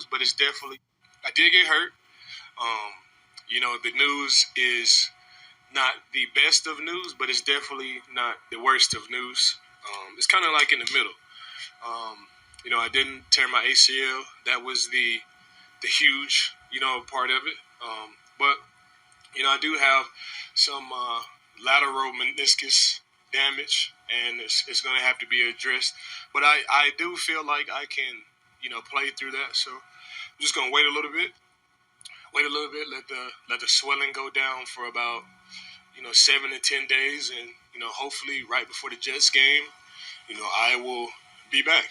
news, but it's definitely, I did get hurt. The news is not the best of news, but it's definitely not the worst of news. It's kind of like in the middle. I didn't tear my ACL. That was the huge, part of it. But I do have some lateral meniscus damage, and it's going to have to be addressed. But I do feel like I can, play through that. So I'm just going to wait a little bit, let the swelling go down for about 7 to 10 days, and hopefully right before the Jets game, I will be back.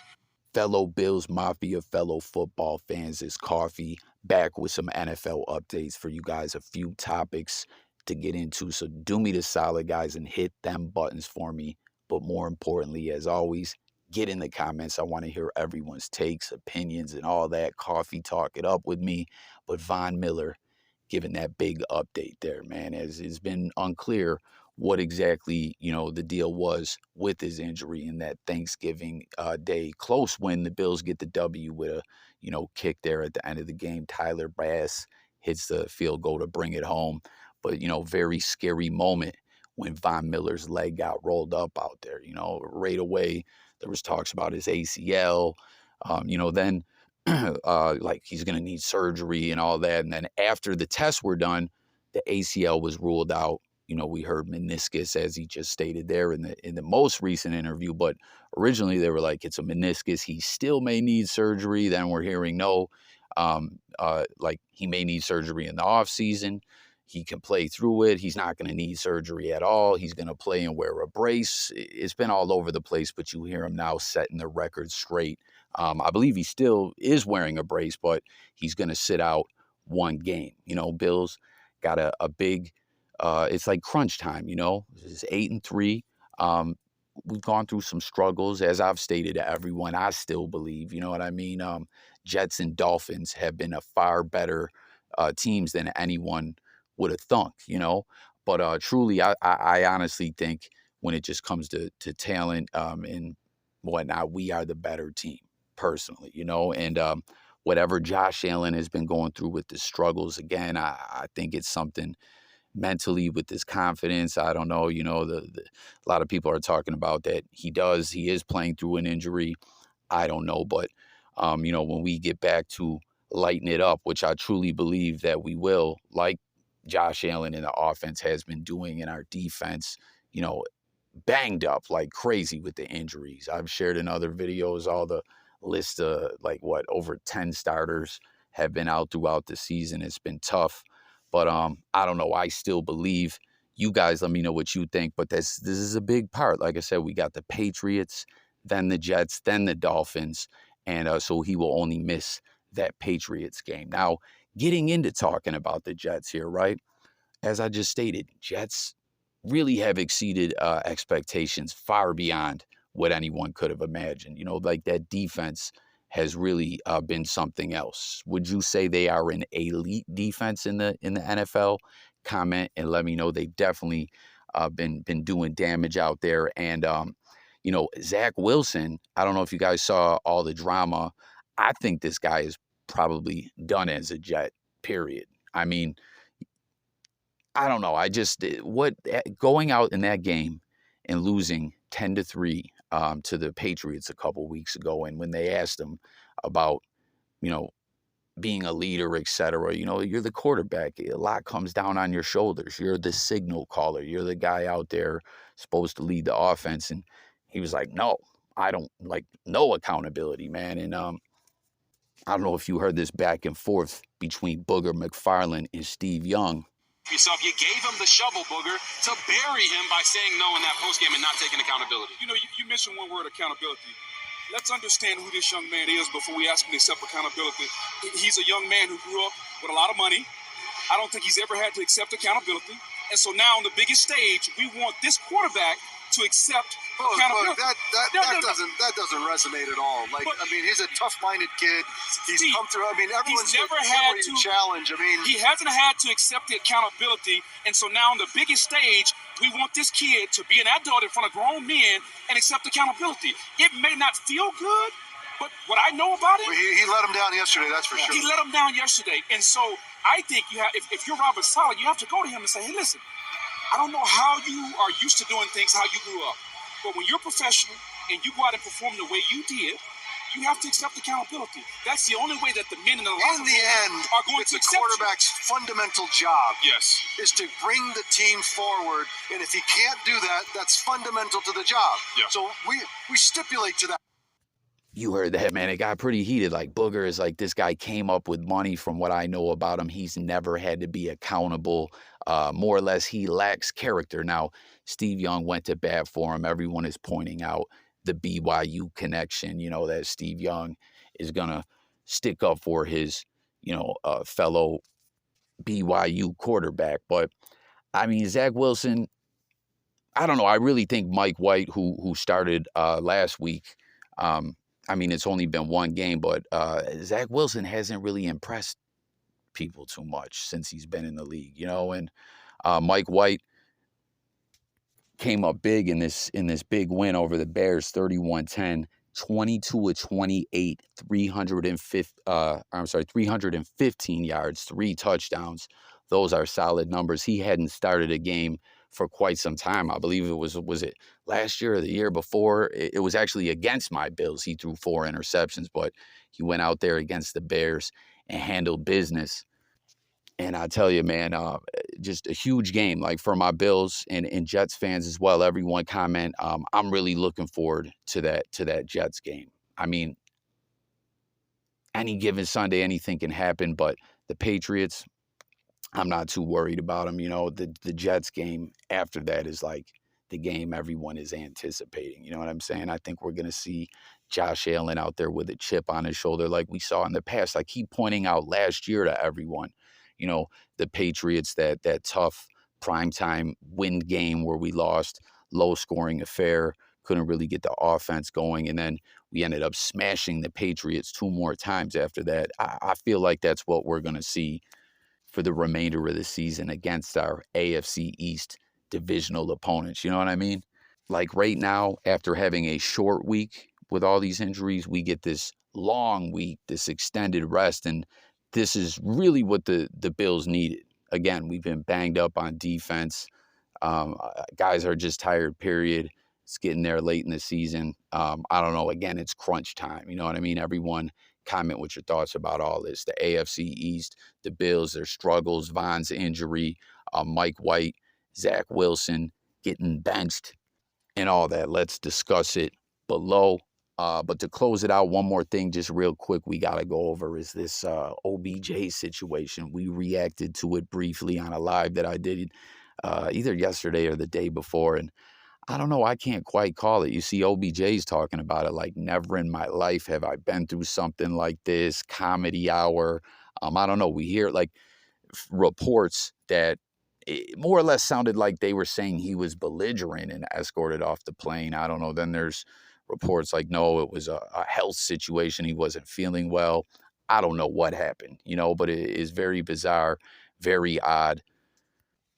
Fellow Bills Mafia, fellow football fans, it's Coffee back with some NFL updates for you guys. A few topics to get into, so do me the solid, guys, and hit them buttons for me. But more importantly, as always, get in the comments. I want to hear everyone's takes, opinions, and all that. Coffee, talk it up with me. But Von Miller giving that big update there, man, as it's been unclear what exactly, the deal was with his injury in that Thanksgiving Day close when the Bills get the W with a, kick there at the end of the game. Tyler Bass hits the field goal to bring it home. But, very scary moment when Von Miller's leg got rolled up out there. Right away, there was talks about his ACL. Then like he's going to need surgery and all that. And then after the tests were done, the ACL was ruled out. We heard meniscus, as he just stated there in the most recent interview. But originally they were like, it's a meniscus. He still may need surgery. Then we're hearing no, like he may need surgery in the off season. He can play through it. He's not going to need surgery at all. He's going to play and wear a brace. It's been all over the place, but you hear him now setting the record straight. I believe he still is wearing a brace, but he's going to sit out one game. Bills got a big, it's like crunch time, It's 8-3. We've gone through some struggles, as I've stated to everyone. I still believe, you know what I mean? Jets and Dolphins have been a far better teams than anyone would have thunk, But truly, I honestly think when it just comes to talent and whatnot, we are the better team, personally, And whatever Josh Allen has been going through with the struggles, again, I think it's something mentally with his confidence. I don't know, a lot of people are talking about that he is playing through an injury. I don't know, but, when we get back to lighten it up, which I truly believe that we will, like Josh Allen in the offense has been doing in our defense, banged up like crazy with the injuries. I've shared in other videos all the list of over 10 starters have been out throughout the season. It's been tough, but I don't know. I still believe. You guys let me know what you think, but this is a big part. Like I said, we got the Patriots, then the Jets, then the Dolphins, and so he will only miss that Patriots game. Now, getting into talking about the Jets here, right? As I just stated, Jets really have exceeded expectations far beyond what anyone could have imagined. Like that defense has really been something else. Would you say they are an elite defense in the NFL? Comment and let me know. They've definitely been doing damage out there. And Zach Wilson, I don't know if you guys saw all the drama. I think this guy is probably done as a Jet, period. I mean, I don't know. Going out in that game and losing 10-3 to the Patriots a couple weeks ago, and when they asked him about, being a leader, et cetera, you're the quarterback. A lot comes down on your shoulders. You're the signal caller. You're the guy out there supposed to lead the offense. And he was like, no, I don't like no accountability, man. And I don't know if you heard this back and forth between Booger McFarland and Steve Young. Yourself, you gave him the shovel, Booger, to bury him by saying no in that postgame and not taking accountability. You mentioned one word, accountability. Let's understand who this young man is before we ask him to accept accountability. He's a young man who grew up with a lot of money. I don't think he's ever had to accept accountability. And so now on the biggest stage, we want this quarterback to accept accountability. That doesn't resonate at all. He's a tough-minded kid. He's come through. Everyone's never had to challenge. He hasn't had to accept the accountability. And so now on the biggest stage, we want this kid to be an adult in front of grown men and accept accountability. It may not feel good, But what I know about him, Well, he let him down yesterday, that's for sure. he let him down yesterday. And so I think you have, if you're Robert Saleh, you have to go to him and say, hey, listen, I don't know how you are used to doing things, how you grew up. But when you're professional and you go out and perform the way you did, you have to accept accountability. That's the only way that the men in the locker room are going it's to the accept quarterback's fundamental job Yes. is to bring the team forward. And if he can't do that, that's fundamental to the job. Yeah. So we stipulate to that. You heard that, man. It got pretty heated. Like, Booger is like, this guy came up with money. From what I know about him, he's never had to be accountable. More or less, he lacks character. Now, Steve Young went to bat for him. Everyone is pointing out the BYU connection, that Steve Young is going to stick up for his, fellow BYU quarterback. But, I mean, Zach Wilson, I don't know. I really think Mike White, who started last week, I mean, it's only been one game, but Zach Wilson hasn't really impressed people too much since he's been in the league, and Mike White came up big in this big win over the Bears, 31-10, 22-28, 315 yards, 3 touchdowns. Those are solid numbers. He hadn't started a game for quite some time. I believe it was it last year or the year before? It was actually against my Bills. He threw 4 interceptions, but he went out there against the Bears and handled business. And I tell you, man, just a huge game, like for my Bills and Jets fans as well. Everyone comment. I'm really looking forward to that Jets game. I mean, any given Sunday, anything can happen, but the Patriots, I'm not too worried about them. The Jets game after that is like the game everyone is anticipating. You know what I'm saying? I think we're going to see Josh Allen out there with a chip on his shoulder like we saw in the past. I keep pointing out last year to everyone, the Patriots, that tough primetime wind game where we lost, low-scoring affair, couldn't really get the offense going, and then we ended up smashing the Patriots 2 more times after that. I feel like that's what we're going to see for the remainder of the season against our AFC East divisional opponents. You know what I mean? Like right now, after having a short week with all these injuries, we get this long week, this extended rest, and this is really what the Bills needed. Again, we've been banged up on defense. Guys are just tired, period. It's getting there late in the season. I don't know. Again, it's crunch time. You know what I mean? Everyone comment what your thoughts about all this. The AFC East, the Bills, their struggles, Von's injury, Mike White, Zach Wilson getting benched, and all that. Let's discuss it below. But to close it out, one more thing just real quick we got to go over is this OBJ situation. We reacted to it briefly on a live that I did either yesterday or the day before, and I don't know, I can't quite call it. You see OBJ's talking about it like, never in my life have I been through something like this, comedy hour. I don't know, we hear like reports that it more or less sounded like they were saying he was belligerent and escorted off the plane. I don't know. Then there's reports like, no, it was a health situation. He wasn't feeling well. I don't know what happened, but it is very bizarre, very odd.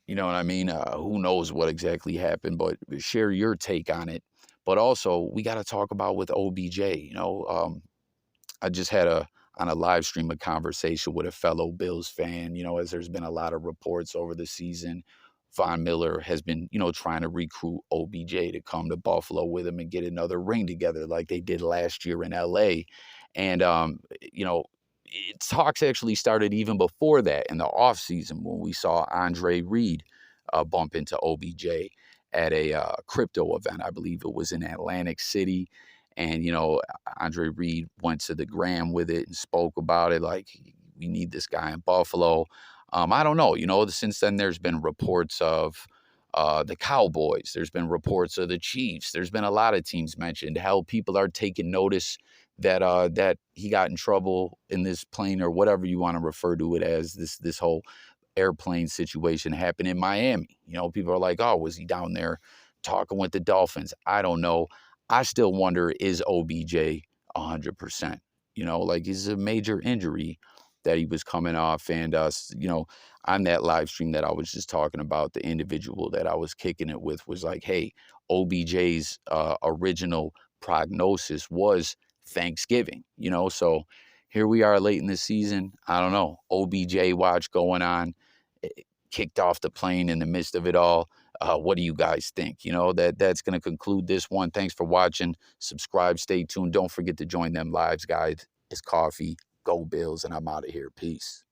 You know what I mean? Who knows what exactly happened, but share your take on it. But also, we got to talk about with OBJ. I just had on a live stream a conversation with a fellow Bills fan, as there's been a lot of reports over the season. Von Miller has been, trying to recruit OBJ to come to Buffalo with him and get another ring together like they did last year in LA. And, talks actually started even before that in the offseason when we saw Andre Reed bump into OBJ at a crypto event. I believe it was in Atlantic City. And, Andre Reed went to the gram with it and spoke about it like, we need this guy in Buffalo. I don't know. Since then there's been reports of the Cowboys. There's been reports of the Chiefs. There's been a lot of teams mentioned. How people are taking notice that he got in trouble in this plane, or whatever you want to refer to it as, this whole airplane situation happened in Miami. People are like, oh, was he down there talking with the Dolphins? I don't know. I still wonder, is OBJ 100%? Like, it's a major injury that he was coming off. And, on that live stream that I was just talking about, the individual that I was kicking it with was like, hey, OBJ's original prognosis was Thanksgiving, you know? So here we are late in the season. I don't know. OBJ watch going on. It kicked off the plane in the midst of it all. What do you guys think? You know, that's going to conclude this one. Thanks for watching. Subscribe, stay tuned. Don't forget to join them lives, guys. It's coffee. Go Bills, and I'm out of here. Peace.